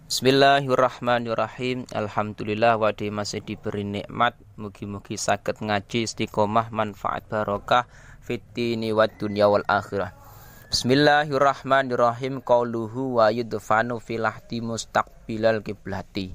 Bismillahirrahmanirrahim. Alhamdulillah wadi masih diberi nikmat. Mugi-mugi saged ngaji istiqomah manfaat barokah fitini wad dunya wal akhirah. Bismillahirrahmanirrahim. Qauluhu wa yudfanu fil lahdi mustaqbilal kiblati.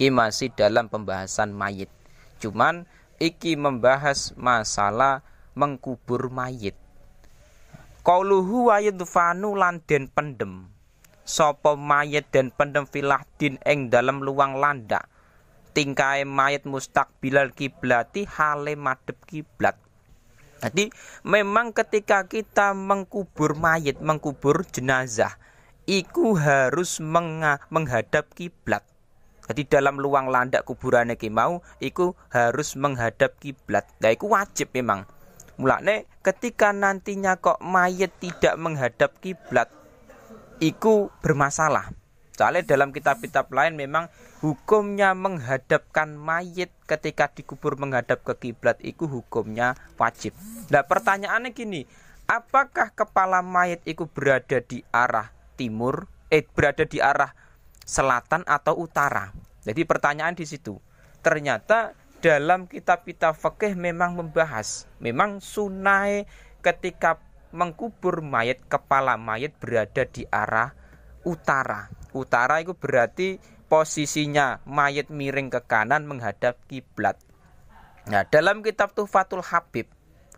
Iki masih dalam pembahasan mayit. Cuman iki membahas masalah mengkubur mayit. Qauluhu wa yudfanu lan den pendem. Sopo mayit dan pendem filahdin ing dalam luang landak. Tingkai mayit mustaqbilal kiblati hale madhep kiblat. Jadi memang ketika kita mengkubur mayit, mengkubur jenazah, iku harus menghadap kiblat. Jadi dalam luang landak kuburan iki mau, iku harus menghadap kiblat. Nah, iku wajib memang. Mulane ketika nantinya kok mayit tidak menghadap kiblat, iku bermasalah. Soalnya dalam kitab-kitab lain memang hukumnya menghadapkan mayit ketika dikubur menghadap ke kiblat iku hukumnya wajib. Nah, pertanyaannya gini, apakah kepala mayit iku berada di arah timur, berada di arah selatan atau utara? Jadi pertanyaan di situ. Ternyata dalam kitab-kitab fikih memang membahas, memang sunai ketika mengkubur mayit, kepala mayit berada di arah utara. Utara itu berarti posisinya mayit miring ke kanan menghadap kiblat. Nah, dalam kitab Tuhfatul Habib,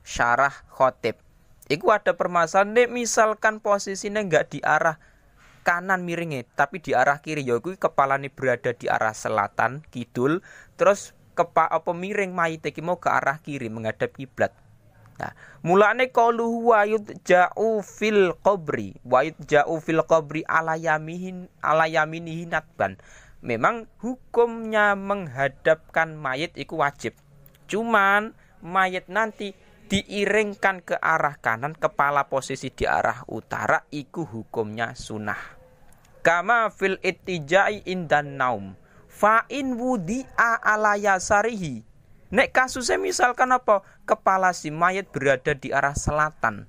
Syarah Khotib, itu ada permasalahan nek misalkan posisinya enggak di arah kanan miringnya, tapi di arah kiri, yaitu kepala ini berada di arah selatan, kidul, terus miring mayit iki mau ke arah kiri menghadap kiblat. Nah, mulane qauluhu wa yudja'u fil qabri ala yaminihi natban. Memang hukumnya menghadapkan mayit itu wajib. Cuman mayit nanti diiringkan ke arah kanan, kepala posisi di arah utara, iku hukumnya sunnah. Kama fil ittijai indan naum fa in wudi'a ala yasarihi. Nek kasusnya misalkan apa? Kepala si mayit berada di arah selatan.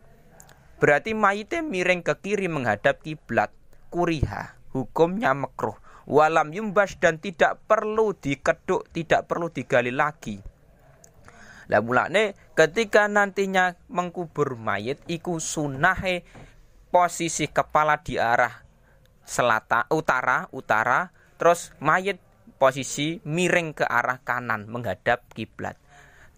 Berarti mayitnya miring ke kiri menghadap kiblat. Kuriha, hukumnya makruh. Walam yumbas dan tidak perlu dikeduk, tidak perlu digali lagi. Lah mulane ketika nantinya mengkubur mayit iku sunahe posisi kepala di arah selatan, utara, terus mayit posisi miring ke arah kanan menghadap kiblat.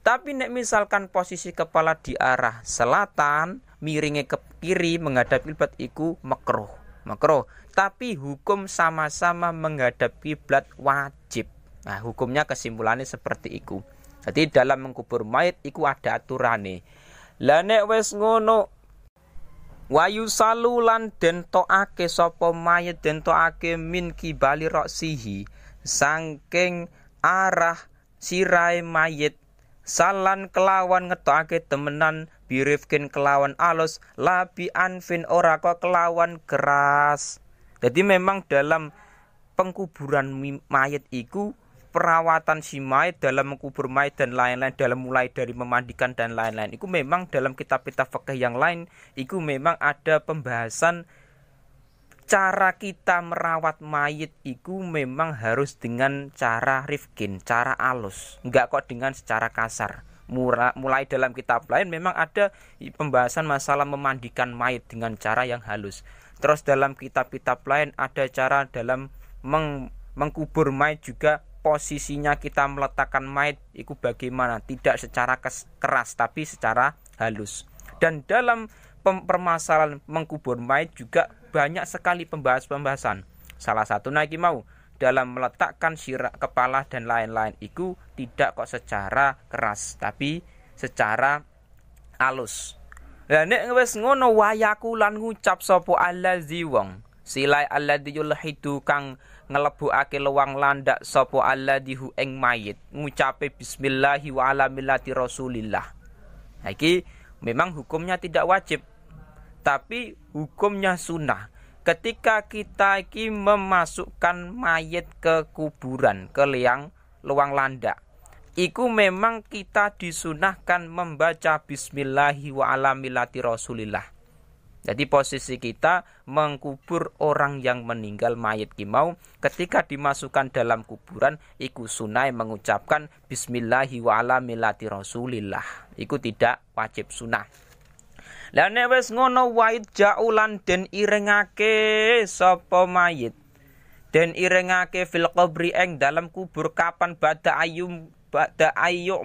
Tapi nek misalkan posisi kepala di arah selatan, miringnya ke kiri menghadap kiblat iku makruh. Tapi hukum sama-sama menghadap kiblat wajib. Nah, hukumnya kesimpulannya seperti itu. Jadi dalam mengkubur mayit iku ada aturane. Lah nek wis ngono wayu salulan den toake sapa mayit den toake min kibali roksihi sangking arah sirai mayit salan kelawan ngetokake temenan birifkin kelawan alus labi anfin ora kok kelawan keras. Jadi memang dalam pengkuburan mayit iku perawatan si mayit dalam mengkubur mayit dan lain-lain, dalam mulai dari memandikan dan lain-lain, itu memang dalam kitab-kitab fikih yang lain itu memang ada pembahasan. Cara kita merawat mayit itu memang harus dengan cara rifkin, cara alus, enggak kok dengan secara kasar. Mulai dalam kitab lain memang ada pembahasan masalah memandikan mayit dengan cara yang halus. Terus dalam kitab-kitab lain ada cara dalam mengkubur mayit juga, posisinya kita meletakkan mayit itu bagaimana, tidak secara keras tapi secara halus. Dan dalam permasalahan mengkubur mayit juga banyak sekali pembahasan. Salah satu lagi mau dalam meletakkan kepala dan lain-lain itu tidak kok secara keras tapi secara halus. Lah nek wis ngono wayaku lan ngucap sapa allazi wong silai alladzi yulhidu kang ngelebokake luang landak sapa alladzi ing mayit ngucape bismillahi wa ala millati rasulillah. Nah, iki memang hukumnya tidak wajib tapi hukumnya sunnah. Ketika kita iki memasukkan mayit ke kuburan, ke luang landak, iku memang kita disunahkan membaca bismillahi wa ala millati rasulillah. Jadi posisi kita mengkubur orang yang meninggal mayit kimau, ketika dimasukkan dalam kuburan iku sunai mengucapkan bismillahi wa ala millati rasulillah. Iku tidak wajib sunah. Lah nek wis ngono wait jaulan den iringake sapa mayit. Den iringake fil qabri ing dalam kubur kapan bada ayu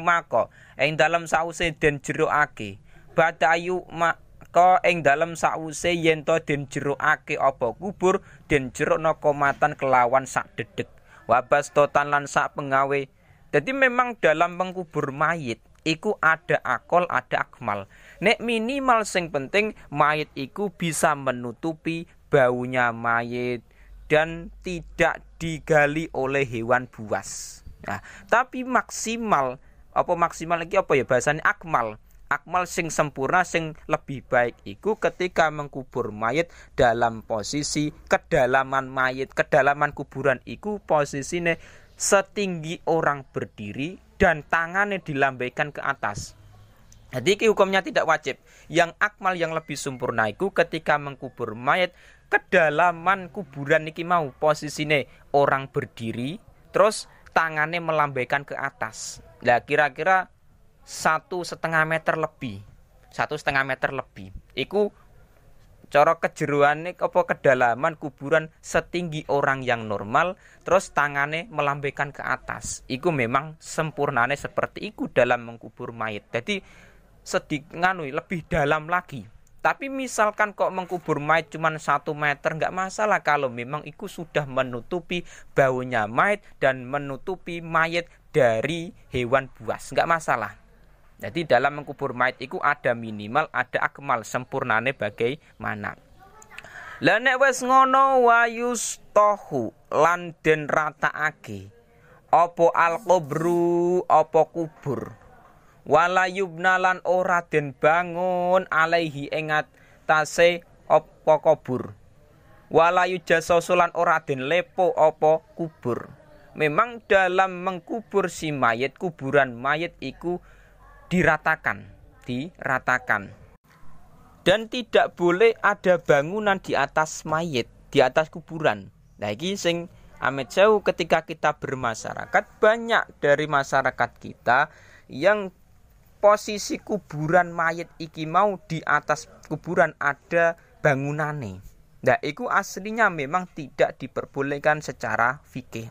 maka ing dalam sause den jerukake. Bada ayu maka ing dalam sause yen to den jerukake apa kubur den jerukna komatan kelawan sak dedeg. Wabas totan lan sak pengawe. Jadi memang dalam mengkubur mayit iku ada akol, ada akmal. Nek minimal sing penting mayit iku bisa menutupi baunya mayit dan tidak digali oleh hewan buas. Nah, tapi maksimal lagi apa ya bahasanya akmal. Akmal sing sempurna sing lebih baik iku ketika mengkubur mayit dalam posisi kedalaman mayit, kedalaman kuburan iku posisine setinggi orang berdiri dan tangannya dilambaikan ke atas. Jadi hukumnya tidak wajib. Yang akmal yang lebih sempurna itu ketika mengkubur mayat kedalaman kuburan niki mau posisine orang berdiri terus tangannya melambaikan ke atas. Nah kira-kira 1,5 meter lebih. 1,5 meter lebih. Iku cara kejeroane apa kedalaman kuburan setinggi orang yang normal terus tangannya melambaikan ke atas. Iku memang sempurnane seperti itu dalam mengkubur mayat. Jadi lebih dalam lagi. Tapi misalkan kok mengkubur mayat cuma 1 meter nggak masalah kalau memang itu sudah menutupi baunya mayat dan menutupi mayat dari hewan buas, nggak masalah. Jadi dalam mengkubur mayat itu ada minimal, ada akmal, sempurnane bagaimana. Lah nek wis ngono wayustohu lan den rataake apa al-qabru apa kubur. Wala yubnalan ora den bangun alaihi ing atase apa kubur. Wala yujasosulan ora den lepo apa kubur. Memang dalam mengkubur si mayit, kuburan mayit iku diratakan. Dan tidak boleh ada bangunan di atas mayit, di atas kuburan. Nah iki sing amit sewu ketika kita bermasyarakat, banyak dari masyarakat kita yang posisi kuburan mayit iki mau di atas kuburan ada bangunane. Nah, itu aslinya memang tidak diperbolehkan secara fikih.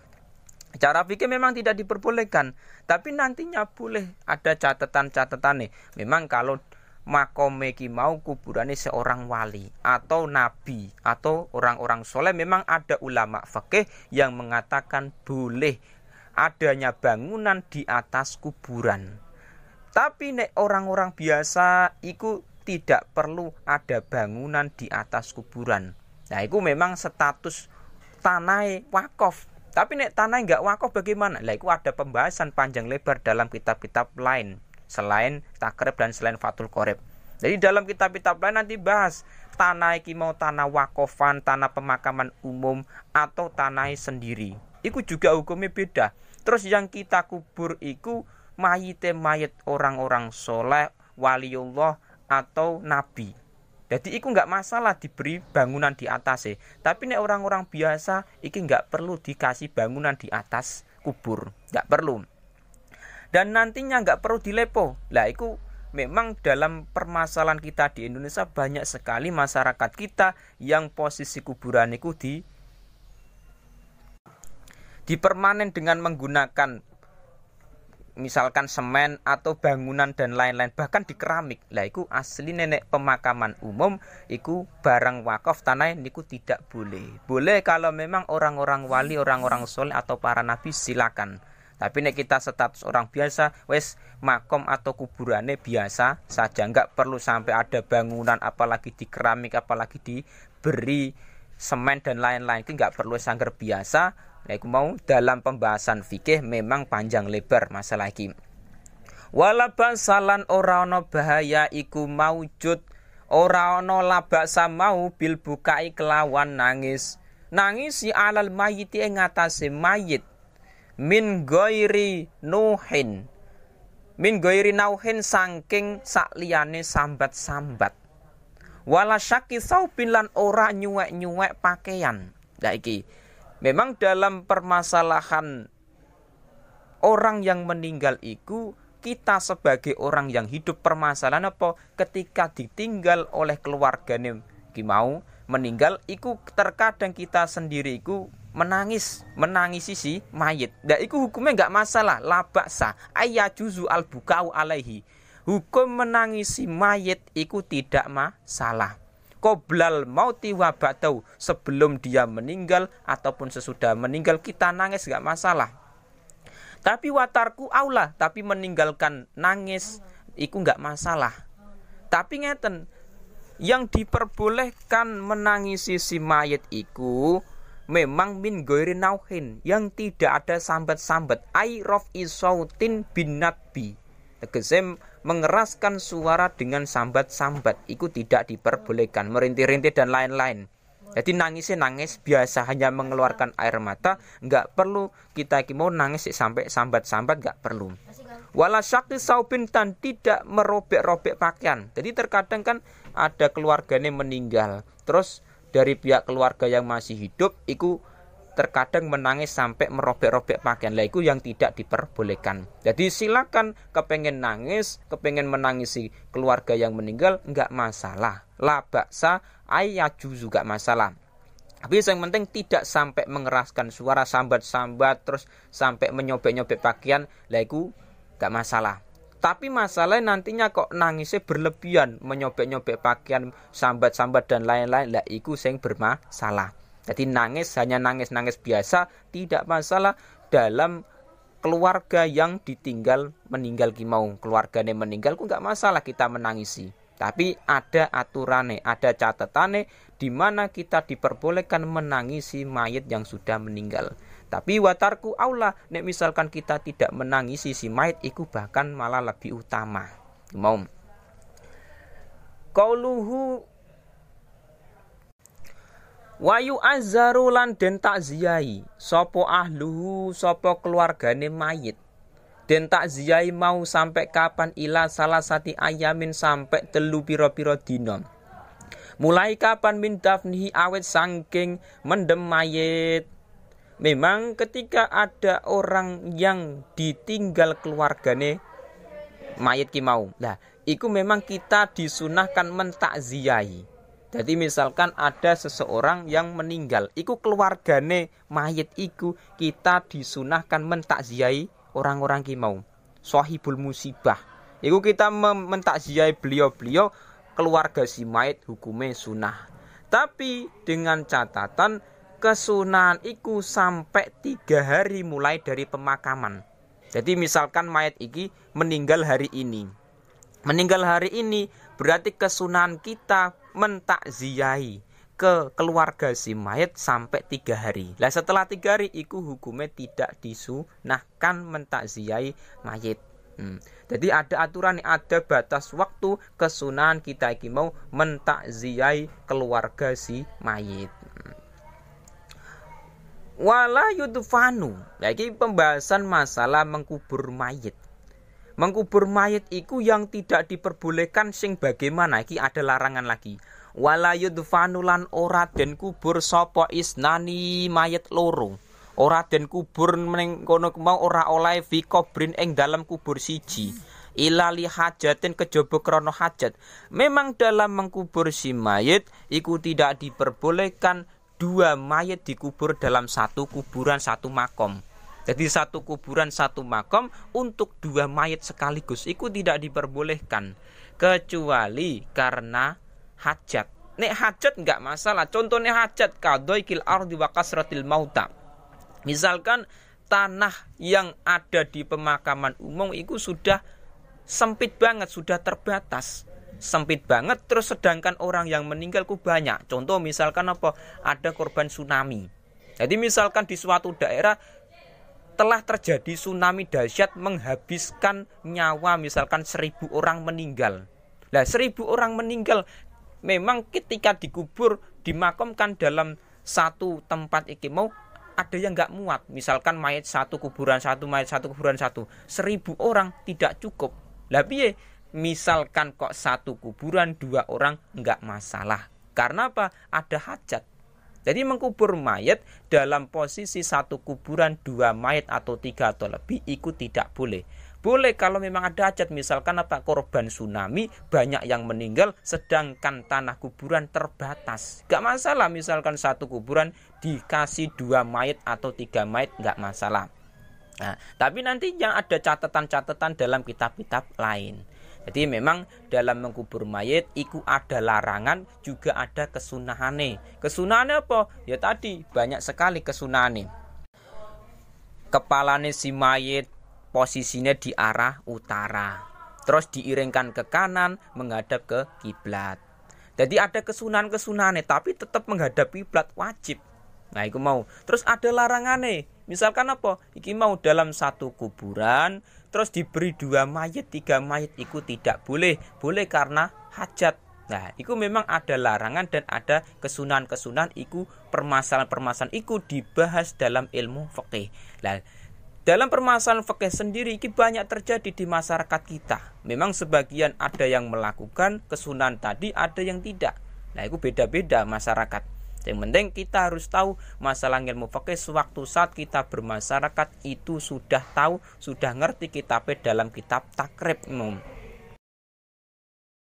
Secara fikih memang tidak diperbolehkan, tapi nantinya boleh ada catatan-catatan nih. Memang kalau makome iki mau kuburane seorang wali atau nabi atau orang-orang soleh, memang ada ulama fikih yang mengatakan boleh adanya bangunan di atas kuburan. Tapi nek orang-orang biasa iku tidak perlu ada bangunan di atas kuburan. Nah, itu memang status tanah wakaf. Tapi nek tanah enggak wakaf bagaimana? Lah itu ada pembahasan panjang lebar dalam kitab-kitab lain selain Takrib dan selain Fathul Qorib. Jadi dalam kitab-kitab lain nanti bahas tanah iki mau tanah wakofan, tanah pemakaman umum atau tanah sendiri. Iku juga hukumnya beda. Terus yang kita kubur iku mayit orang-orang soleh, waliullah atau nabi. Jadi itu nggak masalah diberi bangunan di atas. Tapi nek orang-orang biasa, iki nggak perlu dikasih bangunan di atas kubur, nggak perlu. Dan nantinya nggak perlu dilepo. Lah itu memang dalam permasalahan kita di Indonesia banyak sekali masyarakat kita yang posisi kuburan itu dipermanen dengan menggunakan misalkan semen atau bangunan dan lain-lain, bahkan di keramik. Lah iku asli nenek pemakaman umum iku barang wakaf tanah niku tidak boleh. Boleh kalau memang orang-orang wali, orang-orang soleh atau para nabi silakan. Tapi nek kita status orang biasa, wes makom atau kuburannya biasa saja, enggak perlu sampai ada bangunan apalagi di keramik apalagi diberi semen dan lain-lain. Itu enggak perlu sanggar biasa. Nah, aku mau dalam pembahasan fikih memang panjang lebar masalah iki. Wala basalan ora ana bahaya iku maujud, ora ana labasa mau bil bukai kelawan nangis. Nangis si alal mayiti ing atase mayit min ghairi nuhin. Min ghairi nauhin saking sakliyane sambat-sambat. Wala syaki saubin lan ora nyuwek-nyuwek pakaian. Nah iki memang dalam permasalahan orang yang meninggal iku, kita sebagai orang yang hidup permasalahan apa ketika ditinggal oleh keluargane ki mau meninggal iku terkadang kita sendiri iku menangisi si mayit. Nah iku hukumnya enggak masalah, la ba'sa ayajuzu al bukau alaihi. Hukum menangisi mayit iku tidak masalah. Qoblal mauti wa ba'dau, sebelum dia meninggal ataupun sesudah meninggal kita nangis enggak masalah. Tapi watarku aula, tapi meninggalkan nangis iku enggak masalah. Tapi ngeten, yang diperbolehkan menangisi si mayit iku memang min ghairi nauhin, yang tidak ada sambat-sambat, ai raf'i sautin bin nabi. Tegese mengeraskan suara dengan sambat-sambat iku tidak diperbolehkan, merintih-rintih dan lain-lain. Jadi nangisnya nangis biasa, hanya mengeluarkan air mata, enggak perlu kita mau nangis sampai sambat-sambat, enggak perlu. Wala syaqi saubin, dan tidak merobek-robek pakaian. Jadi terkadang kan ada keluarganya meninggal, terus dari pihak keluarga yang masih hidup iku terkadang menangis sampai merobek-robek pakaian. Lah itu yang tidak diperbolehkan. Jadi silakan kepengen nangis, kepengen menangisi keluarga yang meninggal, enggak masalah. La ba'sa ayaju juga masalah. Tapi yang penting tidak sampai mengeraskan suara, sambat-sambat terus sampai menyobek-nyobek pakaian. Lah itu enggak masalah. Tapi masalahnya nantinya kok nangisnya berlebihan, menyobek-nyobek pakaian, sambat-sambat dan lain-lain. Lah itu yang bermasalah. Jadi nangis hanya nangis-nangis biasa tidak masalah dalam keluarga yang ditinggal meninggal ki mau. Keluarganya meninggal ku enggak masalah kita menangisi. Tapi ada aturannya, ada catatannya di mana kita diperbolehkan menangisi mayit yang sudah meninggal. Tapi watarku aula, nek misalkan kita tidak menangisi si mayit iku bahkan malah lebih utama. Mau. Qauluhu wayu azzaru lan den takziyahi sapa ahluhu, sapa keluargane mayit. Den takziyahi mau sampai kapan? Ila salah sati ayamin, sampai 3 pira-pira dina. Mulai kapan? Min dafnihi, awet saking mendem mayit. Memang ketika ada orang yang ditinggal keluargane mayit ki mau, lah iku memang kita disunahkan mentakziyahi. Jadi misalkan ada seseorang yang meninggal, iku keluargane mayit iku kita disunahkan mentakziyahi orang-orang ki mau. Sahibul musibah. Iku kita mentakziyahi beliau-beliau keluarga si mayit, hukumnya sunah. Tapi dengan catatan kesunahan iku sampai 3 hari mulai dari pemakaman. Jadi misalkan mayit iki meninggal hari ini. Meninggal hari ini berarti kesunahan kita mentakziyahi ke keluarga si mayit sampai 3 hari. Lah setelah 3 hari iku hukumnya tidak disunahkan mentakziyahi mayit. Jadi ada aturan, ada batas waktu kesunahan kita iki mau mentakziyahi keluarga si mayit. Wala yudfanu. Lagi pembahasan masalah mengkubur mayit. Mengkubur mayit iku yang tidak diperbolehkan sing bagaimana? Iki ada larangan lagi. Wala yudfanu lan ora den kubur sapa isnani mayit loro. Ora den kubur ning kono mau, ora oleh fi kubrin ing dalam kubur siji. Ilali hajatin kejaba krana hajat. Memang dalam mengkubur si mayit iku tidak diperbolehkan 2 mayit dikubur dalam satu kuburan, satu makom. Jadi satu kuburan, satu makom untuk 2 mayit sekaligus itu tidak diperbolehkan kecuali karena hajat. Nek hajat enggak masalah. Contohnya hajat qadhaikil ardi wa kasratil mauta. Misalkan tanah yang ada di pemakaman umum itu sudah sempit banget, sudah terbatas. Sempit banget, terus sedangkan orang yang meninggal ku banyak. Contoh misalkan apa? Ada korban tsunami. Jadi misalkan di suatu daerah telah terjadi tsunami dahsyat menghabiskan nyawa misalkan 1000 orang meninggal. Nah 1000 orang meninggal memang ketika dikubur dimakamkan dalam satu tempat iki mau ada yang nggak muat. Misalkan mayat satu kuburan satu, mayat satu kuburan satu, 1000 orang tidak cukup. Lah piye? misalkan kok satu kuburan 2 orang enggak masalah. Karena apa? Ada hajat. Jadi mengkubur mayat dalam posisi satu kuburan 2 mayat atau 3 atau lebih itu tidak boleh. Boleh kalau memang ada hajat, misalkan apa, korban tsunami banyak yang meninggal sedangkan tanah kuburan terbatas. Enggak masalah misalkan satu kuburan dikasih 2 mayat atau 3 mayat, enggak masalah. Nah, tapi nanti yang ada catatan-catatan dalam kitab-kitab lain. Jadi memang dalam mengkubur mayit iku ada larangan, juga ada kesunahane. Kesunahane apa? Ya tadi banyak sekali kesunahane. Kepalane si mayit posisinya di arah utara, terus diiringkan ke kanan menghadap ke kiblat. Jadi ada kesunahan-kesunahane, tapi tetap menghadap kiblat wajib. Nah, iku mau. Terus ada larangane. Misalkan apa? Iki mau dalam satu kuburan terus diberi 2 mayit, 3 mayit, iku tidak boleh. Boleh karena hajat. Nah, iku memang ada larangan dan ada kesunahan-kesunahan, iku permasalahan-permasalahan iku dibahas dalam ilmu fikih. Nah, dalam permasalahan fikih sendiri iki banyak terjadi di masyarakat kita. Memang sebagian ada yang melakukan kesunahan tadi, ada yang tidak. Nah, itu beda-beda masyarakat. Yang penting kita harus tahu masalah ilmu fikih sewaktu saat kita bermasyarakat itu sudah tahu, sudah ngerti kitabnya dalam kitab takrib umum.